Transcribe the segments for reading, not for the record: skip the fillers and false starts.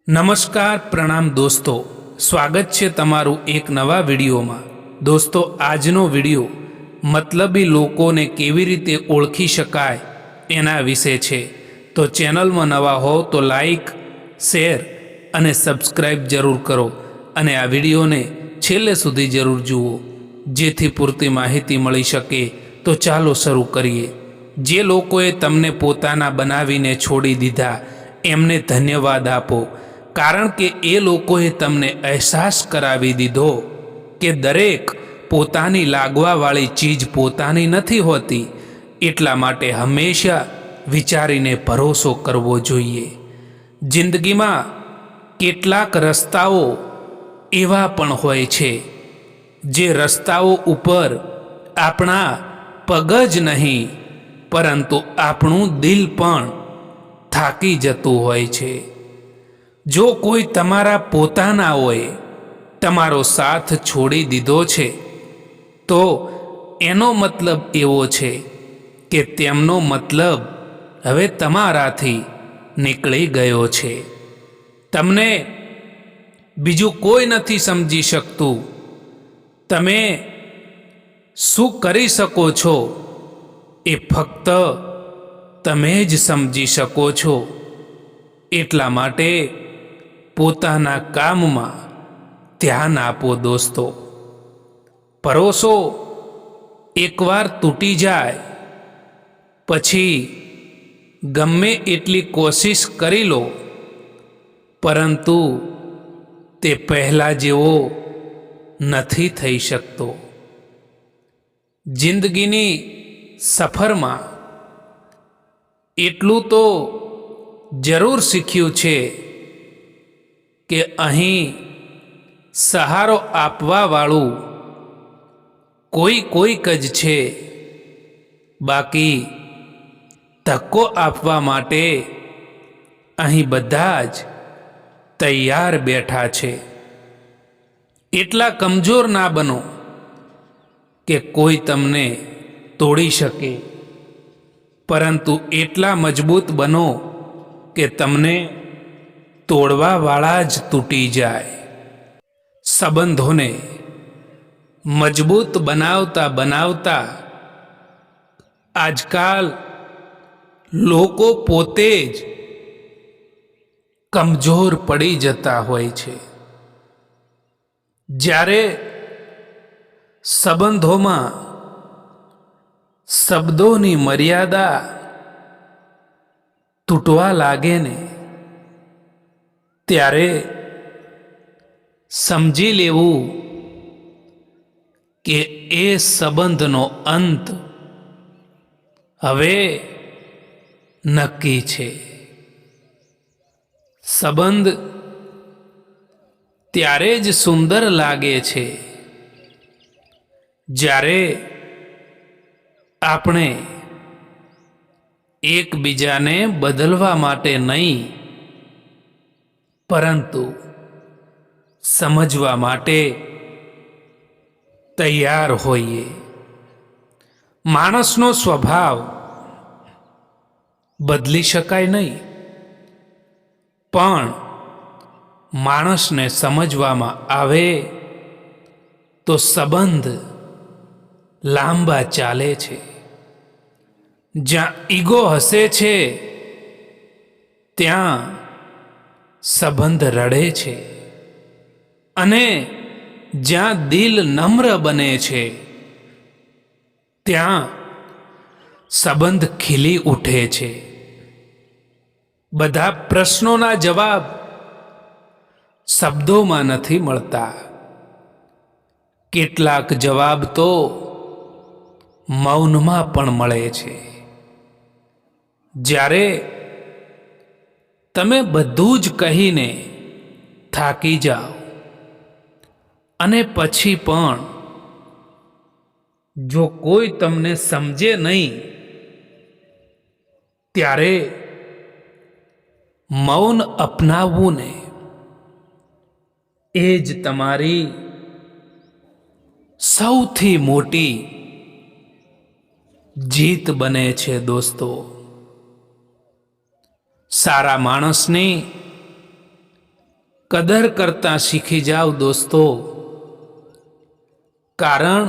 નમસ્કાર પ્રણામ દોસ્તો, સ્વાગત છે તમારું એક નવા વિડીયોમાં। દોસ્તો, આજનો વિડીયો મતલબી લોકોને કેવી રીતે ઓળખી શકાય એના વિશે છે। તો ચેનલમાં નવા હો તો લાઈક, શેર અને સબસ્ક્રાઈબ જરૂર કરો અને આ વિડીયોને છેલ્લે સુધી જરૂર જુઓ, જેથી પૂરતી માહિતી મળી શકે। તો ચાલો શરૂ કરીએ। જે લોકોએ તમને પોતાના બનાવીને છોડી દીધા એમને ધન્યવાદ આપો, કારણ કે એ લોકોએ તમને અહેસાસ કરાવી દીધો કે દરેક પોતાની લાગવાવાળી ચીજ પોતાની નથી હોતી। એટલા માટે હંમેશા વિચારીને ભરોસો કરવો જોઈએ। જિંદગીમાં કેટલાક રસ્તાઓ એવા પણ હોય છે જે રસ્તાઓ ઉપર આપણા પગ જ નહીં પરંતુ આપણું દિલ પણ થાકી જતું હોય છે। જો કોઈ તમારા પોતાના હોય તમારો સાથ છોડી દીધો છે તો એનો મતલબ એવો છે કે તેમનો મતલબ હવે તમારાથી નીકળી ગયો છે। તમને બીજું કોઈ નથી સમજી શકતું। તમે શું કરી શકો છો એ ફક્ત તમે જ સમજી શકો છો। એટલા માટે પોતાના કામમાં ધ્યાન આપો દોસ્તો। ભરોસો એકવાર તૂટી જાય પછી ગમે એટલી કોશિશ કરી લો, પરંતુ તે પહેલાં જેવો નથી થઈ શકતો। જિંદગીની સફરમાં એટલું તો જરૂર શીખ્યું છે કે અહીં સહારો આપવાવાળું કોઈક જ છે, બાકી ધક્કો આપવા માટે અહીં બધા જ તૈયાર બેઠા છે। એટલા કમજોર ના બનો કે કોઈ તમને તોડી શકે, પરંતુ એટલા મજબૂત બનો કે તમને તોડવાવાળા જ તૂટી જાય। સંબંધોને મજબૂત બનાવતા બનાવતા આજકાલ લોકો પોતે જ કમજોર પડી જતા હોય છે। જ્યારે સંબંધોમાં શબ્દોની મર્યાદા તૂટવા લાગે ને ત્યારે સમજી લેવું કે એ સંબંધનો અંત હવે નક્કી છે। સંબંધ ત્યારે જ સુંદર લાગે છે જ્યારે આપણે એકબીજાને બદલવા માટે નહીં, પરંતુ સમજવા માટે તૈયાર હોઈએ। માણસનો સ્વભાવ બદલી શકાય નહીં, પણ માણસને સમજવામાં આવે તો સંબંધ લાંબા ચાલે છે। જ્યાં ઈગો હસે છે ત્યાં સંબંધ રડે છે, અને જ્યાં દિલ નમ્ર બને છે ત્યાં સંબંધ ખીલી ઉઠે છે। બધા પ્રશ્નોના જવાબ શબ્દોમાં નથી મળતા, કેટલાક જવાબ તો મૌનમાં પણ મળે છે। જ્યારે તમે બધું જ કહીને થાકી જાઓ અને પછી પણ જો કોઈ તમને સમજે નહીં, ત્યારે મૌન અપનાવવું ને એ જ તમારી સૌથી મોટી જીત બને છે દોસ્તો। સારા માણસની કદર કરતા શીખી જાઓ દોસ્તો, કારણ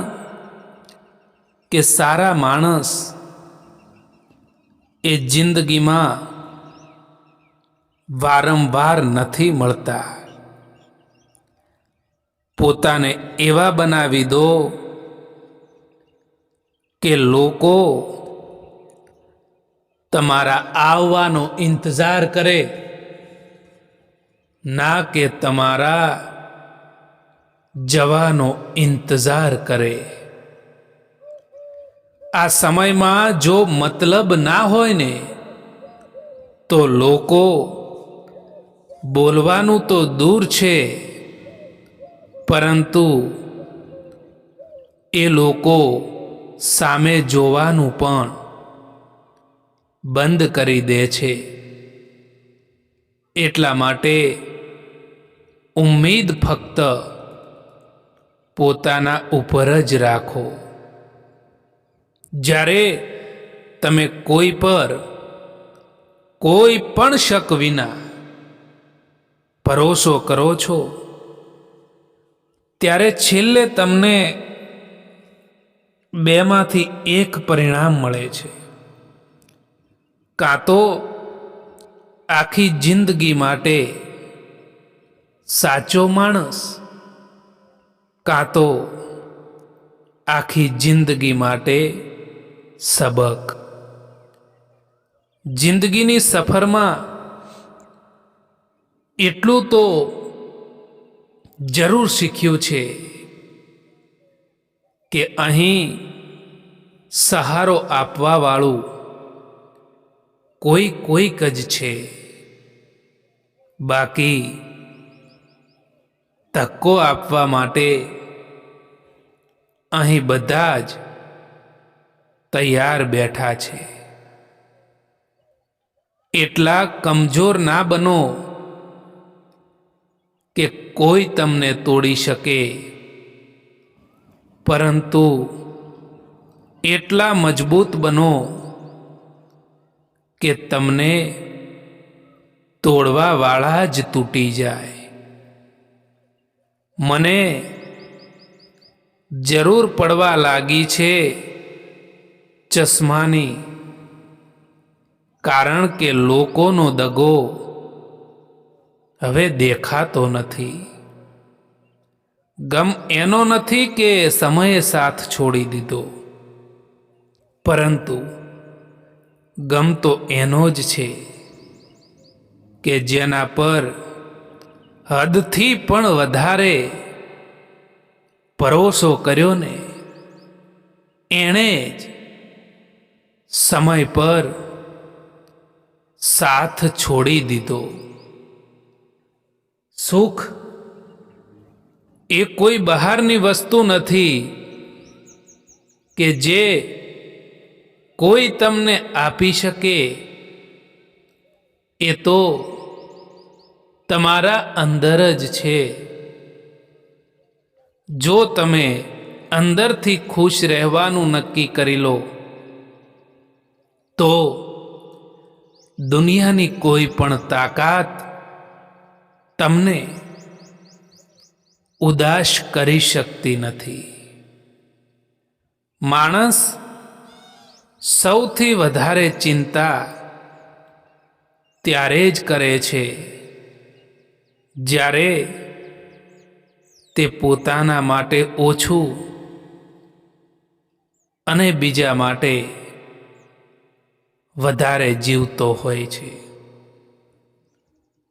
કે સારા માણસ એ જિંદગીમાં વારંવાર નથી મળતા. પોતાને એવા બનાવી દો કે લોકો તમારા આવવાનો ઇંતજાર કરે, ના કે તમારા જવાનો ઇંતજાર કરે. આ સમયમાં જો મતલબ ના હોય ને તો લોકો બોલવાનું તો દૂર છે, પરંતુ એ લોકો સામે જોવાનું પણ બંધ કરી દે છે. એટલા માટે ઉમ્મીદ ફક્ત પોતાના ઉપર જ રાખો. જ્યારે તમે કોઈ પર કોઈ પણ શક વિના ભરોસો કરો છો, ત્યારે છેલ્લે તમને બેમાંથી એક પરિણામ મળે છે. કાં તો આખી જિંદગી માટે સાચો માણસ, કાં તો આખી જિંદગી માટે સબક. જિંદગીની સફરમાં એટલું તો જરૂર શીખ્યું છે કે અહીં સહારો આપવા વાળું કોઈક જ છે, બાકી ધક્કો આપવા માટે અહીં બધા જ તૈયાર બેઠા છે. એટલા કમજોર ના બનો કે કોઈ તમને તોડી શકે, પરંતુ એટલા મજબૂત બનો કે તમને તોડવા વાળા જ તૂટી જાય. મને જરૂર પડવા લાગી છે ચશ્માની, કારણ કે લોકોનો દગો હવે દેખાતો નથી. ગમ એનો નથી કે સમયે સાથ છોડી દીધો, પરંતુ ગમ તો એનો જ છે કે જેના પર હદથી પણ વધારે ભરોસો કર્યો ને, એણે જ સમય પર સાથ છોડી દીધો. સુખ એ કોઈ બહારની વસ્તુ નથી કે જે કોઈ તમને આપી શકે. એ તો તમારા અંદર જ છે. જો તમે અંદરથી ખુશ રહેવાનું નક્કી કરી લો, તો દુનિયાની કોઈ પણ તાકાત તમને ઉદાસ કરી શકતી નથી. માણસ સૌથી વધારે ચિંતા ત્યારે જ કરે છે જ્યારે તે પોતાના માટે ઓછું અને બીજા માટે વધારે જીવતો હોય છે.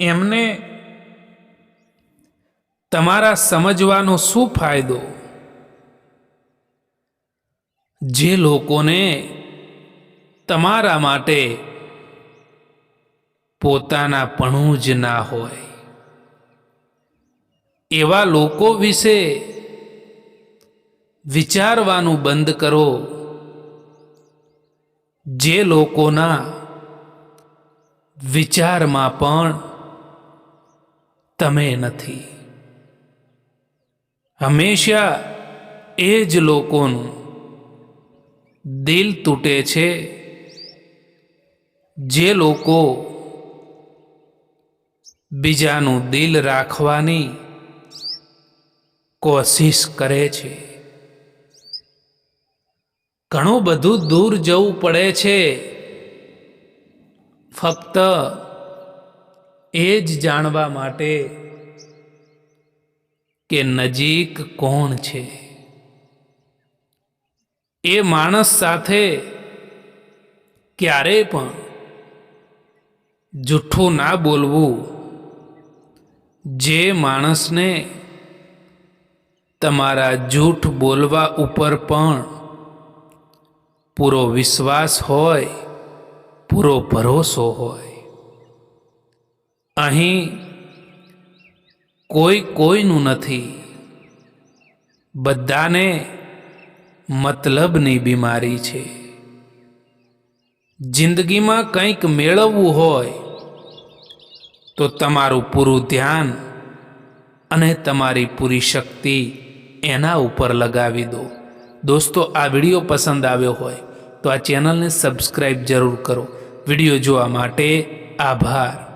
એમને તમારા સમજવાનો શું ફાયદો, જે લોકોને તમારા માટે પોતાના પણું જ ના હોય. એવા લોકો વિશે વિચારવાનું બંધ કરો, જે લોકોના વિચારમાં પણ તમે નથી. હંમેશા એ જ લોકોનું દિલ તૂટે છે જે લોકો બીજાનું દિલ રાખવાની કોશિશ કરે છે. ઘણું બધું દૂર જવું પડે છે ફક્ત એ જ જાણવા માટે કે નજીક કોણ છે. એ માણસ સાથે ક્યારે પણ જૂઠું ના બોલવું. જે માણસને તમારા જૂઠ બોલવા ઉપર પણ પૂરો વિશ્વાસ હોય, પૂરો ભરોસો હોય. અહીં કોઈ કોઈનું નથી. બધાને મતલબની બીમારી છે. જિંદગીમાં કંઈક મેળવવું હોય તો તમારું પૂરું ધ્યાન અને તમારી પૂરી શક્તિ એના ઉપર લગાવી દો. દોસ્તો, આ વિડીયો પસંદ આવ્યો હોય તો આ ચેનલને સબસ્ક્રાઈબ જરૂર કરો. વિડીયો જોવા માટે આભાર.